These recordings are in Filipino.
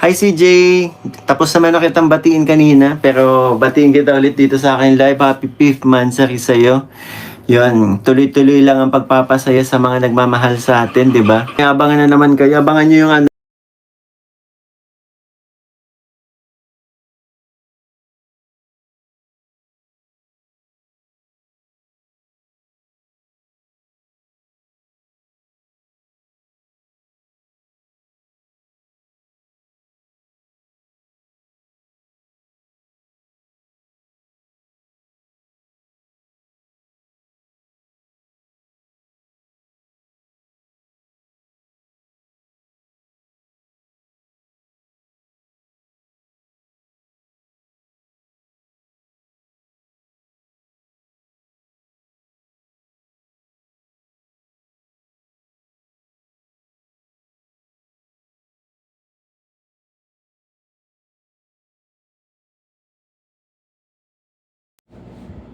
Hi CJ, tapos naman na kitang batiin kanina, pero batiin kita ulit dito sa akin live. Happy 5th monthsary sa'yo. Yun, tuloy-tuloy lang ang pagpapasaya sa mga nagmamahal sa atin, di ba? Abangan na naman kayo, abangan nyo yung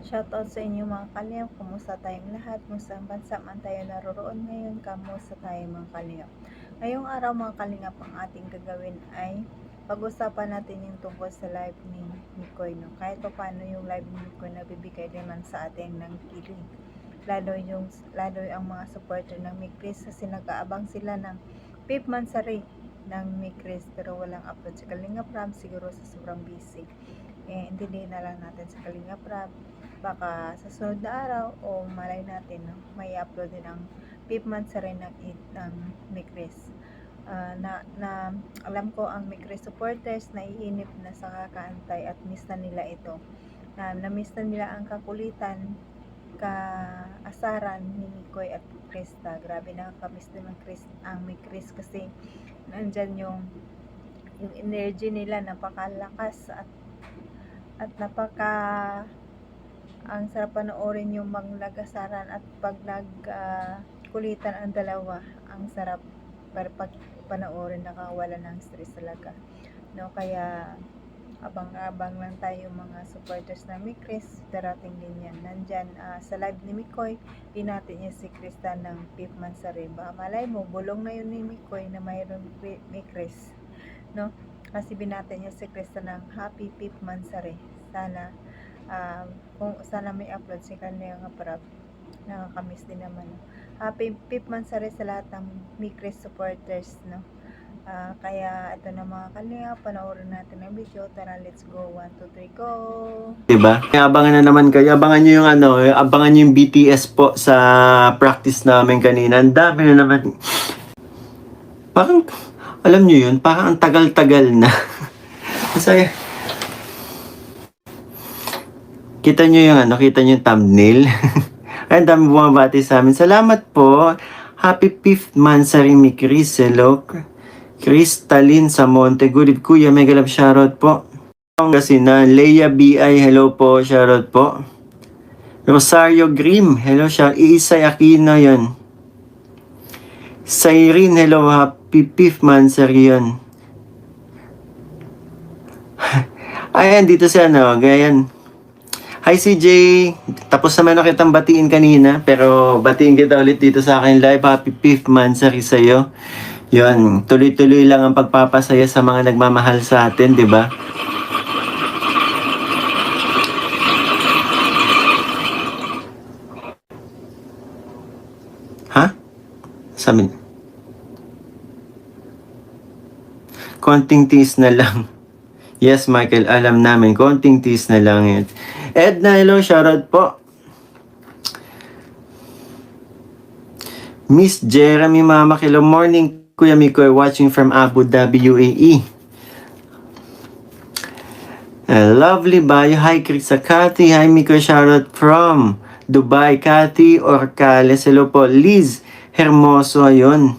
Shoutout sa inyo mga kalingap, kumusta tayong lahat, kung saan bansa man tayo naroroon ngayon, kamusta tayo mga kalingap. Ngayong araw mga kalingap, ang ating gagawin ay pag-usapan natin yung tungkol sa live ni Mikoy. No? Kahit pa paano yung live ni Mikoy nabibigay naman sa ating ng kilig. Lalo ang mga supporter ng Mikris kasi nag-aabang sila ng 5th monthsary ng Mikris pero walang upload sa Kalingap Rab, siguro sa sobrang busy. Hindi na lang natin sa Kalingap Rab, baka sa sunod na araw o malay natin no, may upload din ang 5th monthsary ng Mikris. Alam ko ang Mikris supporters naiinip na sa kakaantay at miss na nila ito. Na-miss na nila ang kakulitan, kaasaran ni Mikoy at Krista. Grabe, nakakamiss din ang Mikris kasi nandyan yung energy nila, napakalakas at napaka ang sarap panoorin yung maglagasaran at pag nagkulitan ang dalawa, ang sarap para pag panoorin, nakawala ng stress talaga, no? Kaya abang-abang lang tayo mga supporters ng Mikris, darating din yan. Nandyan sa live ni Mikoy, pinati niya si Krista ng 5th monthsary. Baka malay mo, bulong na yun ni Mikoy na mayroon Mikris, no? Kasi binati niya si Krista ng happy 5th monthsary. Sana kung sana may upload si kanila nga para nakakamiss din naman, no? Happy 5th monthsary sa lahat ng Mikris supporters, no? Kaya ito na mga kalinga, panoorin natin ang video. Tara, let's go. 1, 2, 3, go! diba? Abangan na naman kayo. Abangan nyo yung abangan nyo yung BTS po sa practice namin kanina. Ang dami na naman. Parang, alam nyo yun, parang ang tagal-tagal na. Masaya. Kita nyo yung kita nyo yung thumbnail. Ay, ang dami bumabati sa amin. Salamat po. Happy 5th monthsary, Mikris. Hello. Crystalline Samonte. Good Kuya. Mega love shoutout po. Kasi na Leia BI. Hello po. Shoutout po. Rosario Grim. Hello siya. Isay Aquino yun. Cyrene. Hello. Happy 5th monthsary yun. Ayan, dito si Gayan. Hi CJ, tapos naman na kitang batiin kanina, pero batiin kita ulit dito sa akin live. Happy 5th monthsary sa'yo. Yun, tuloy-tuloy lang ang pagpapasaya sa mga nagmamahal sa atin, di ba? Ha? Sabi, konting tease na lang. Yes, Michael, alam namin, konting tease na lang yun. Edna, hello, shoutout po. Miss Jeremy Mama, hello, morning, Kuya Mikoy, watching from Abu Dhabi, UAE. Lovely bio. Hi, Krista Cathy. Hi, Mikoy, shoutout from Dubai. Cathy Orcales. Hello po. Liz Hermoso, ayun.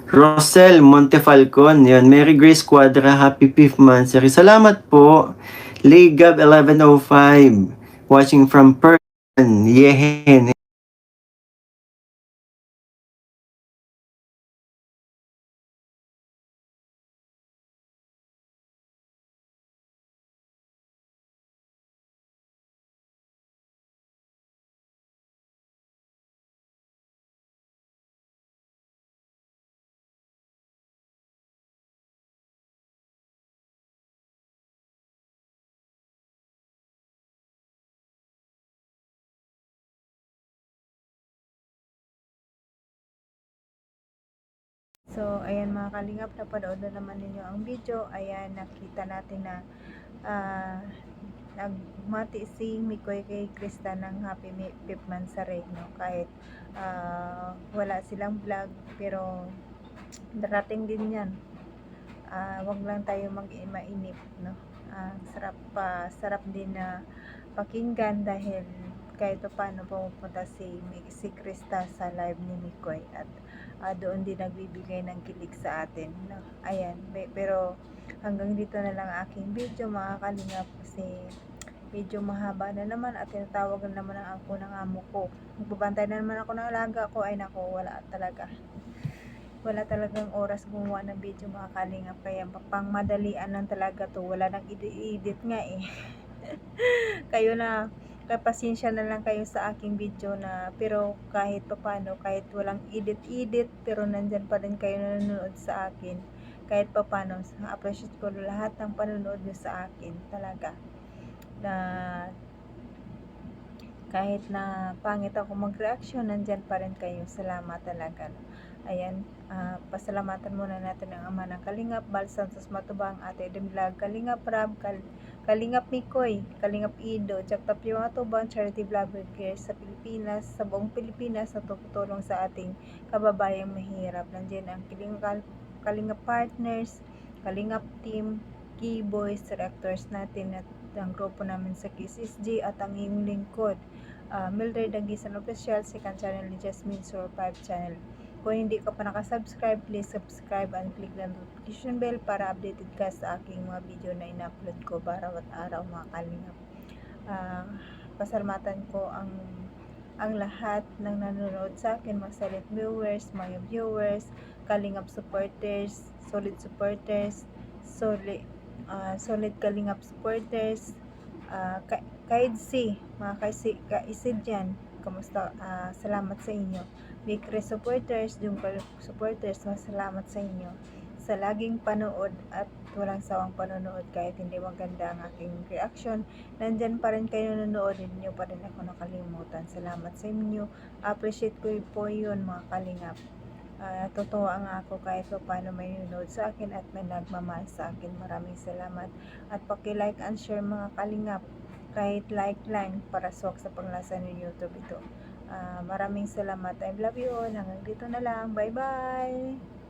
Rosel Montefalcon, yun. Mary Grace Quadra, happy 5th monthsary. Salamat po. Legab 1105, watching from Perth. Yehen. So, ayan mga kalingap, napanood na naman ninyo ang video. Ayan, nakita natin na nagmati si Mikoy kay Krista ng happy 5th monthsary, no? Kahit wala silang vlog, pero darating din yan. Wag lang tayo mainip, no? Sarap din na pakinggan dahil kahit pa paano pumupunta si Krista sa live ni Mikoy at doon din nagbibigay ng kilig sa atin, no? Ayan, pero hanggang dito na lang aking video mga kalingap kasi medyo mahaba na naman at tinatawag na naman ako ng amo ko. Magbabantay na naman ako ng alaga ko. Ay nako, wala talagang oras gumawa ng video mga kalingap, kaya pang madalian lang talaga to, wala nang edit nga eh. Kaya pasensya na lang kayo sa aking video na, pero kahit papano, kahit walang edit pero nandyan pa rin kayo nanonood sa akin, kahit papano, appreciate ko lahat ng panonood nyo sa akin talaga, na kahit na pangit ako mag-reaction, nandyan pa rin kayo. Salamat talaga. Ayan, pasalamatan muna natin ang ama ng Kalingap, Bal Santos Matubang, Ate Edem Vlog, Kalingap Rab, Kalingap Mikoy, Kalingap Ido, Jack Tapio Matubang, Charity Vloggers sa Pilipinas, sa buong Pilipinas na tutulong sa ating kababayang mahirap. Nandiyan ang Kalingap Partners, Kalingap Team, Key Boys, Directors natin at ang grupo namin sa KSSG at ang iyong lingkod, Mildred Dagisan Official, second channel ni Jasmine Sur 5 channel. Kung hindi ka pa nakasubscribe, please subscribe and click the notification bell para updated ka sa aking mga video na ina-upload ko bawat araw mga kalingap. Pasalamatan ko ang lahat ng nanonood sa akin, mga silent viewers, mga viewers, kalingap supporters, solid kalingap supporters, kaidsi, mga kaisid dyan, kamusta, salamat sa inyo. Big Chris supporters, Jungkook supporters, salamat sa inyo sa laging panood at walang sawang panonood. Kahit hindi maganda ang aking reaction, nandyan pa rin kayo nanonood, hindi nyo pa rin ako nakalimutan. Salamat sa inyo, appreciate ko po yun mga kalingap. Totoo ang ako kahit pa paano may nanonood sa akin at may nagmamahal sa akin. Maraming salamat at paki-like and share mga kalingap, kahit like lang para swak sa panglasa ng YouTube ito. Maraming salamat. I love you all. Hanggang dito na lang. Bye bye.